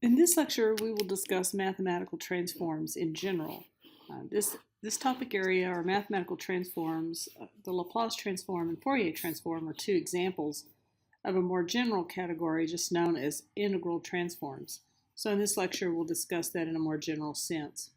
In this lecture, we will discuss mathematical transforms in general. This topic area are mathematical transforms. The Laplace transform and Fourier transform are two examples of a more general category just known as integral transforms. So in this lecture, we'll discuss that in a more general sense.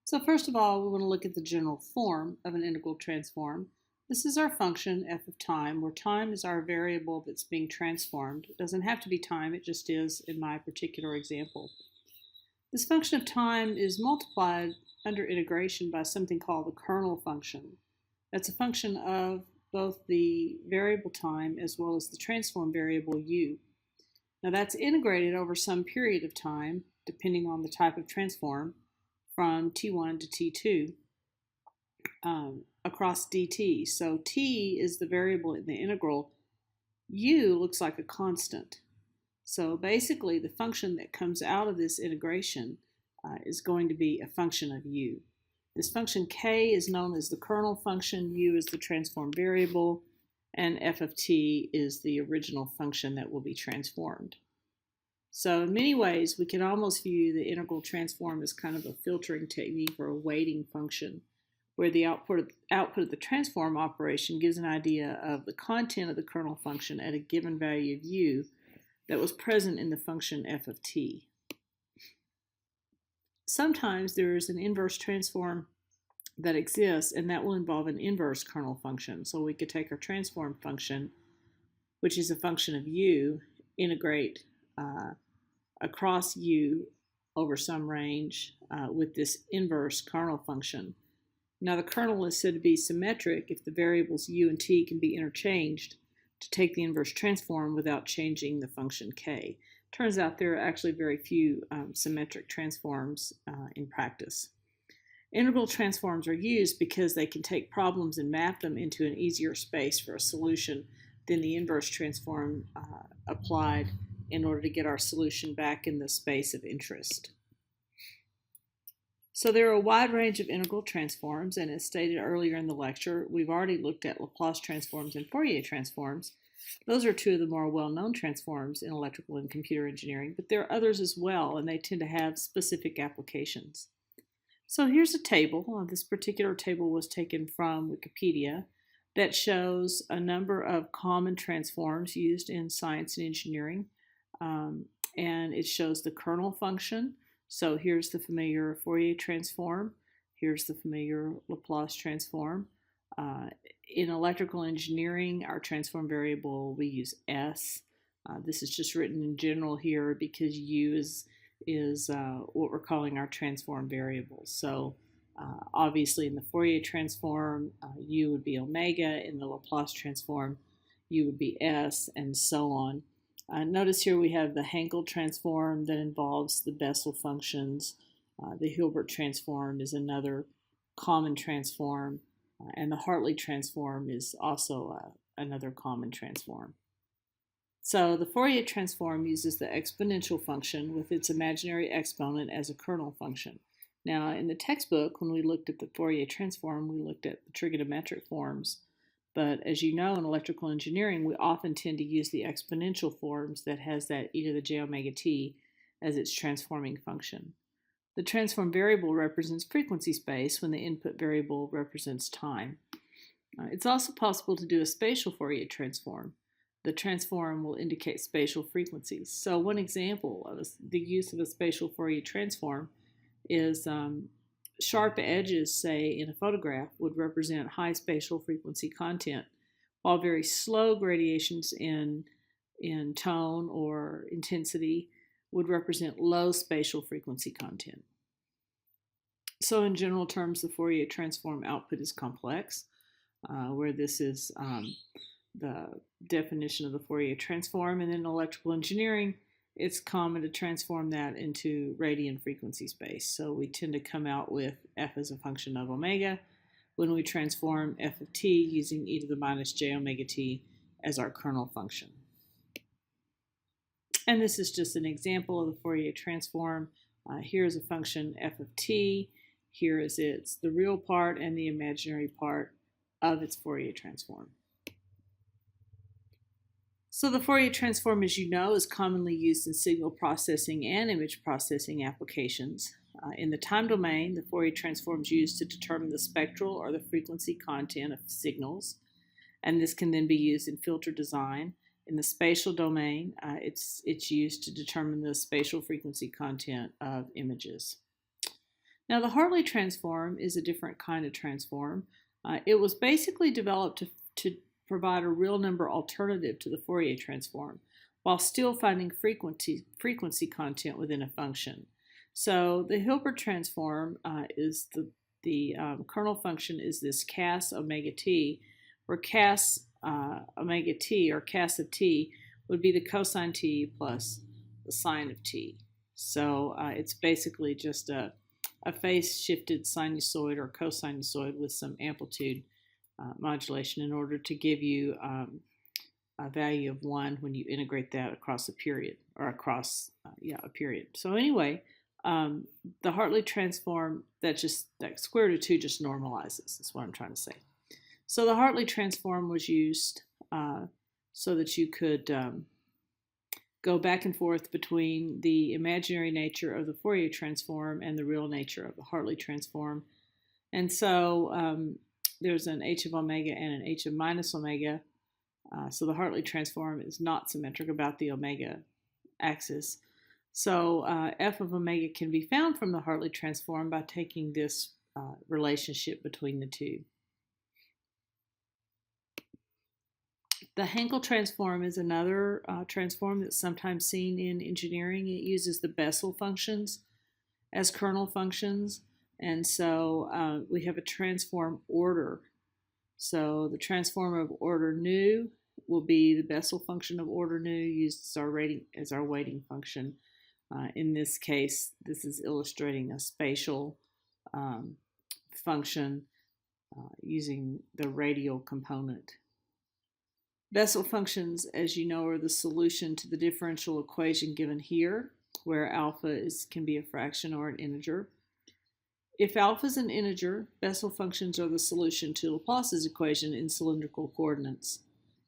So first of all, we want to look at the general form of an integral transform. This is our function f of time, where time is our variable that's being transformed. It doesn't have to be time, it just is in my particular example. This function of time is multiplied under integration by something called the kernel function. That's a function of both the variable time as well as the transform variable u. Now that's integrated over some period of time, depending on the type of transform, from t1 to t2 across dt. So t is the variable in the integral. U looks like a constant. So basically the function that comes out of this integration is going to be a function of u. This function k is known as the kernel function, u is the transform variable, and f of t is the original function that will be transformed. So in many ways, we can almost view the integral transform as kind of a filtering technique or a weighting function, where the output of the transform operation gives an idea of the content of the kernel function at a given value of u that was present in the function f of t. Sometimes there is an inverse transform that exists, and that will involve an inverse kernel function. So we could take our transform function, which is a function of u, integrate across u over some range with this inverse kernel function. Now the kernel is said to be symmetric if the variables u and t can be interchanged to take the inverse transform without changing the function k. Turns out there are actually very few symmetric transforms in practice. Integral transforms are used because they can take problems and map them into an easier space for a solution than the inverse transform applied in order to get our solution back in the space of interest. So there are a wide range of integral transforms, and as stated earlier in the lecture, we've already looked at Laplace transforms and Fourier transforms. Those are two of the more well-known transforms in electrical and computer engineering, but there are others as well, and they tend to have specific applications. So here's a table. This particular table was taken from Wikipedia that shows a number of common transforms used in science and engineering, and it shows the kernel function. So here's the familiar Fourier transform. Here's the familiar Laplace transform. In electrical engineering, our transform variable, we use S. This is just written in general here because U is what we're calling our transform variable. So obviously in the Fourier transform, U would be omega. In the Laplace transform, U would be S, and so on. Notice here we have the Hankel transform that involves the Bessel functions. The Hilbert transform is another common transform, and the Hartley transform is also another common transform. So the Fourier transform uses the exponential function with its imaginary exponent as a kernel function. Now in the textbook, when we looked at the Fourier transform, we looked at the trigonometric forms. But as you know, in electrical engineering, we often tend to use the exponential forms that has that e to the j omega t as its transforming function. The transform variable represents frequency space when the input variable represents time. It's also possible to do a spatial Fourier transform. The transform will indicate spatial frequencies. So one example of the use of a spatial Fourier transform is sharp edges, say, in a photograph would represent high spatial frequency content, while very slow gradations in tone or intensity would represent low spatial frequency content. So in general terms, the Fourier transform output is complex, where this is the definition of the Fourier transform. And in electrical engineering, it's common to transform that into radian frequency space. So we tend to come out with f as a function of omega when we transform f of t using e to the minus j omega t as our kernel function. And this is just an example of the Fourier transform. Here is a function f of t. Here is the real part and the imaginary part of its Fourier transform. So the Fourier transform, as you know, is commonly used in signal processing and image processing applications. In the time domain, the Fourier transform is used to determine the spectral or the frequency content of signals, and this can then be used in filter design. In the spatial domain, it's used to determine the spatial frequency content of images. Now, the Hartley transform is a different kind of transform. It was basically developed to provide a real number alternative to the Fourier transform while still finding frequency content within a function. So the Hilbert transform is the kernel function is this cas omega t, where cas omega t, or cas of t, would be the cosine t plus the sine of t. So it's basically just a phase-shifted sinusoid or cosinusoid with some amplitude modulation in order to give you a value of 1 when you integrate that across a period, or across a period. So anyway, the Hartley transform, that square root of 2 just normalizes. That's what I'm trying to say. So the Hartley transform was used so that you could go back and forth between the imaginary nature of the Fourier transform and the real nature of the Hartley transform. And so there's an h of omega and an h of minus omega. So the Hartley transform is not symmetric about the omega axis. So f of omega can be found from the Hartley transform by taking this relationship between the two. The Hankel transform is another transform that's sometimes seen in engineering. It uses the Bessel functions as kernel functions, and so we have a transform order. So the transform of order nu will be the Bessel function of order nu used as our weighting function. In this case, this is illustrating a spatial function using the radial component. Bessel functions, as you know, are the solution to the differential equation given here, where alpha can be a fraction or an integer. If alpha is an integer, Bessel functions are the solution to Laplace's equation in cylindrical coordinates.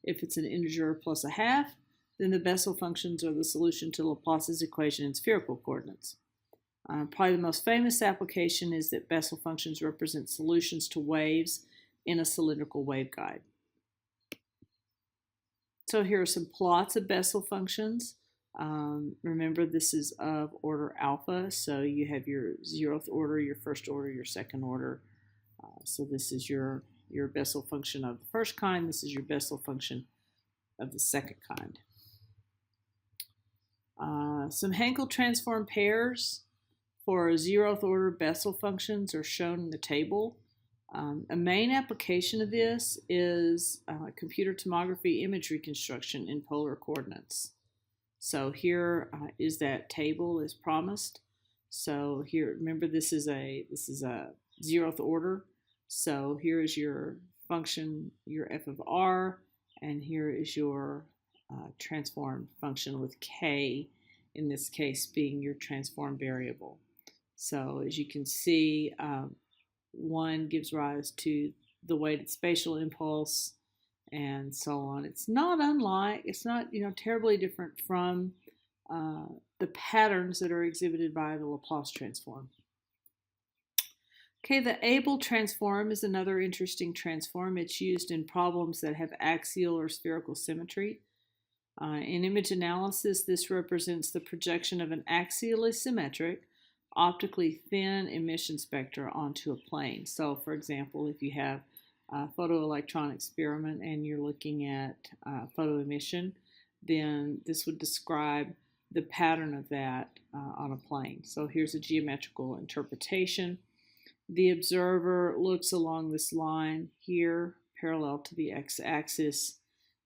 If it's an integer plus a half, then the Bessel functions are the solution to Laplace's equation in spherical coordinates. Probably the most famous application is that Bessel functions represent solutions to waves in a cylindrical waveguide. So here are some plots of Bessel functions. Remember, this is of order alpha, so you have your 0th order, your 1st order, your 2nd order. So this is your Bessel function of the first kind. This is your Bessel function of the second kind. Some Hankel transform pairs for 0th order Bessel functions are shown in the table. A main application of this is computer tomography image reconstruction in polar coordinates. So here is that table as promised. So here, remember, this is a 0th order. So here is your function, your f of r, and here is your transform function with k, in this case being your transform variable. So as you can see, 1 gives rise to the weighted spatial impulse, and so on. It's not terribly different from the patterns that are exhibited by the Laplace transform. Okay, the Abel transform is another interesting transform. It's used in problems that have axial or spherical symmetry. In image analysis, this represents the projection of an axially symmetric, optically thin emission spectra onto a plane. So, for example, if you have a photoelectron experiment and you're looking at photo emission, then this would describe the pattern of that on a plane. So here's a geometrical interpretation. The observer looks along this line here, parallel to the x-axis,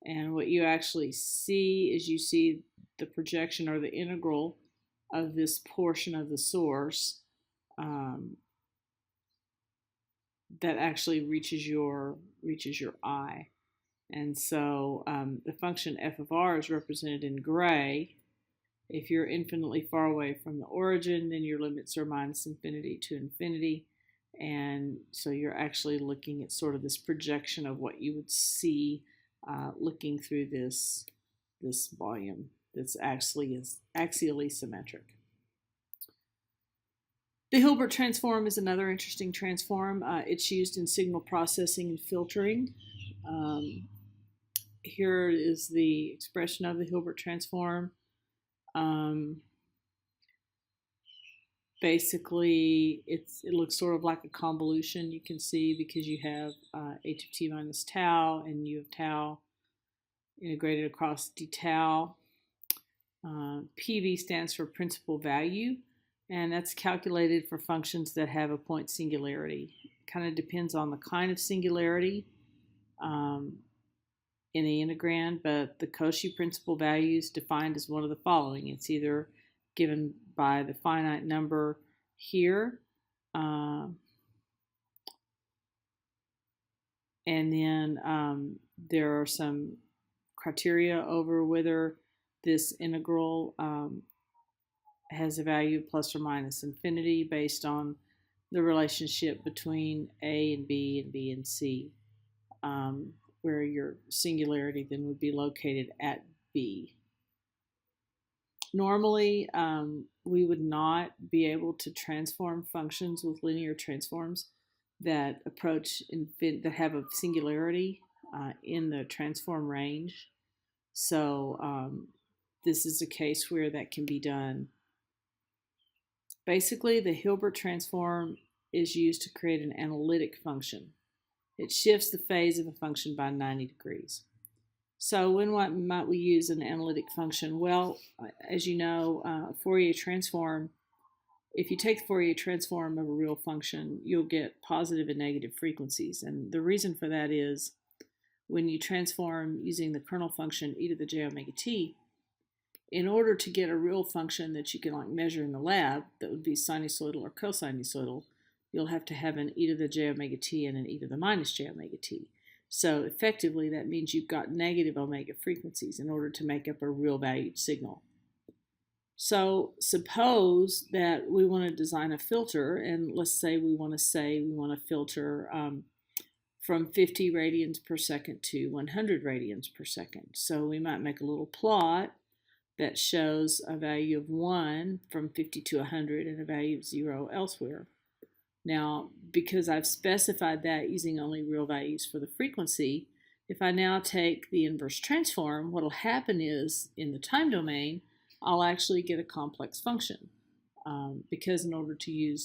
and what you actually see is you see the projection or the integral of this portion of the source that actually reaches your eye. And so the function f of r is represented in gray. If you're infinitely far away from the origin, then your limits are minus infinity to infinity. And so you're actually looking at sort of this projection of what you would see looking through this this volume that's actually is axially symmetric. The Hilbert transform is another interesting transform. It's used in signal processing and filtering. Here is the expression of the Hilbert transform. Basically, it looks sort of like a convolution, you can see, because you have h of t minus tau and u of tau integrated across d tau. PV stands for principal value, and that's calculated for functions that have a point singularity. It kind of depends on the kind of singularity in the integrand, but the Cauchy principal value is defined as one of the following. It's either given by the finite number here, and then there are some criteria over whether this integral has a value of plus or minus infinity based on the relationship between A and B and C, where your singularity then would be located at B. Normally, we would not be able to transform functions with linear transforms that approach that have a singularity in the transform range. So this is a case where that can be done. Basically, the Hilbert transform is used to create an analytic function. It shifts the phase of a function by 90 degrees. So when might we use an analytic function? Well, as you know, Fourier transform, if you take the Fourier transform of a real function, you'll get positive and negative frequencies. And the reason for that is when you transform using the kernel function e to the j omega t, in order to get a real function that you can measure in the lab that would be sinusoidal or cosinusoidal, you'll have to have an e to the j omega t and an e to the minus j omega t. So effectively, that means you've got negative omega frequencies in order to make up a real valued signal. So suppose that we want to design a filter, and let's say we want to filter from 50 radians per second to 100 radians per second. So we might make a little plot that shows a value of 1 from 50 to 100 and a value of 0 elsewhere. Now, because I've specified that using only real values for the frequency, if I now take the inverse transform, what will happen is, in the time domain, I'll actually get a complex function. Because in order to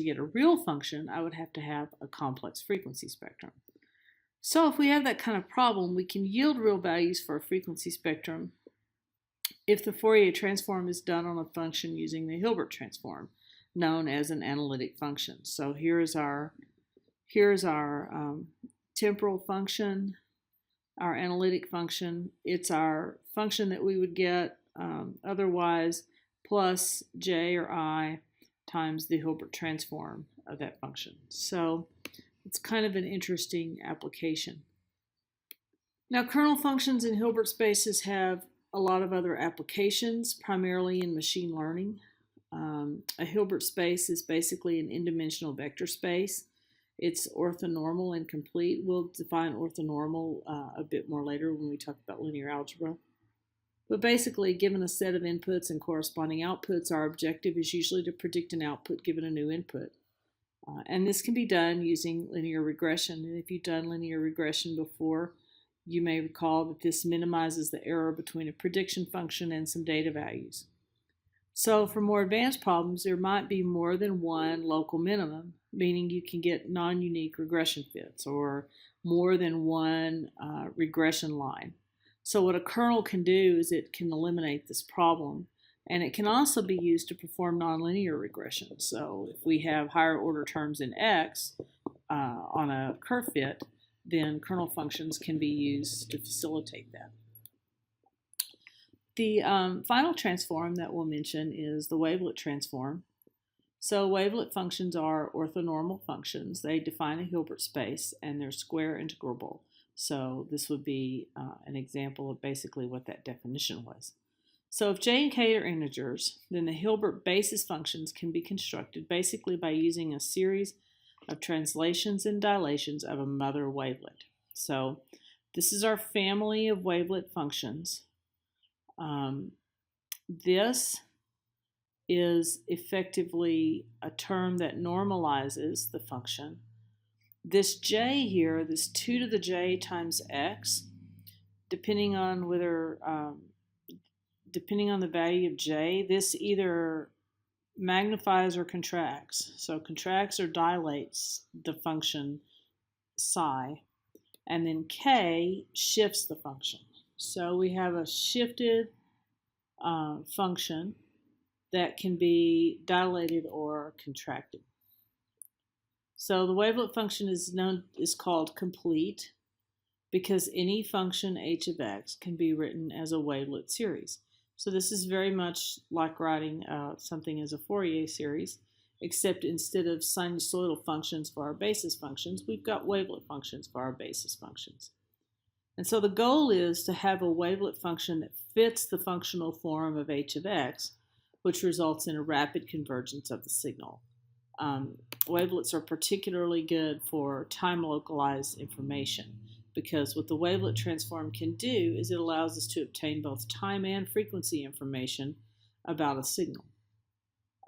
get a real function, I would have to have a complex frequency spectrum. So if we have that kind of problem, we can yield real values for a frequency spectrum if the Fourier transform is done on a function using the Hilbert transform, known as an analytic function. So here's our temporal function, our analytic function. It's our function that we would get otherwise plus j or I times the Hilbert transform of that function. So it's kind of an interesting application. Now, kernel functions in Hilbert spaces have a lot of other applications, primarily in machine learning. A Hilbert space is basically an n-dimensional vector space. It's orthonormal and complete. We'll define orthonormal a bit more later when we talk about linear algebra. But basically, given a set of inputs and corresponding outputs, our objective is usually to predict an output given a new input. And this can be done using linear regression. And if you've done linear regression before, you may recall that this minimizes the error between a prediction function and some data values. So for more advanced problems, there might be more than one local minimum, meaning you can get non-unique regression fits, or more than one regression line. So what a kernel can do is it can eliminate this problem, and it can also be used to perform nonlinear regression. So if we have higher order terms in X on a curve fit, then kernel functions can be used to facilitate that. The final transform that we'll mention is the wavelet transform. So wavelet functions are orthonormal functions. They define a Hilbert space, and they're square integrable. So this would be an example of basically what that definition was. So if j and k are integers, then the Hilbert basis functions can be constructed basically by using a series of translations and dilations of a mother wavelet. So this is our family of wavelet functions. This is effectively a term that normalizes the function. This j here, this 2 to the j times x, depending on the value of j, this either magnifies or contracts. So contracts or dilates the function psi, and then k shifts the function. So we have a shifted function that can be dilated or contracted. So the wavelet function is called complete because any function h of x can be written as a wavelet series. So this is very much like writing something as a Fourier series, except instead of sinusoidal functions for our basis functions, we've got wavelet functions for our basis functions. And so the goal is to have a wavelet function that fits the functional form of h of x, which results in a rapid convergence of the signal. Wavelets are particularly good for time-localized information because what the wavelet transform can do is it allows us to obtain both time and frequency information about a signal.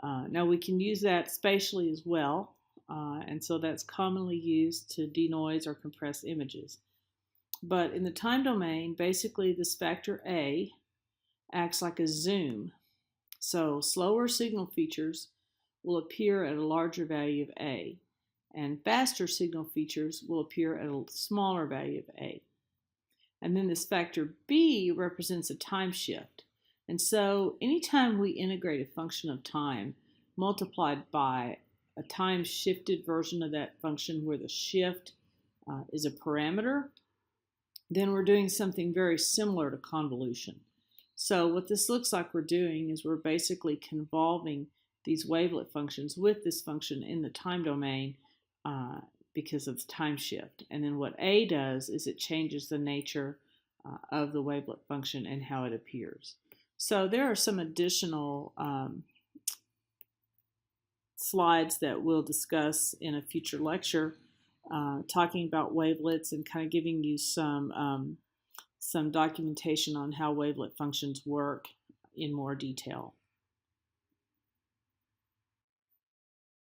Now we can use that spatially as well, and so that's commonly used to denoise or compress images. But in the time domain, basically this factor A acts like a zoom. So slower signal features will appear at a larger value of A, and faster signal features will appear at a smaller value of A. And then this factor B represents a time shift. And so anytime we integrate a function of time multiplied by a time shifted version of that function where the shift is a parameter, then we're doing something very similar to convolution. So what this looks like we're doing is we're basically convolving these wavelet functions with this function in the time domain because of the time shift. And then what A does is it changes the nature of the wavelet function and how it appears. So there are some additional slides that we'll discuss in a future lecture talking about wavelets and kind of giving you some documentation on how wavelet functions work in more detail.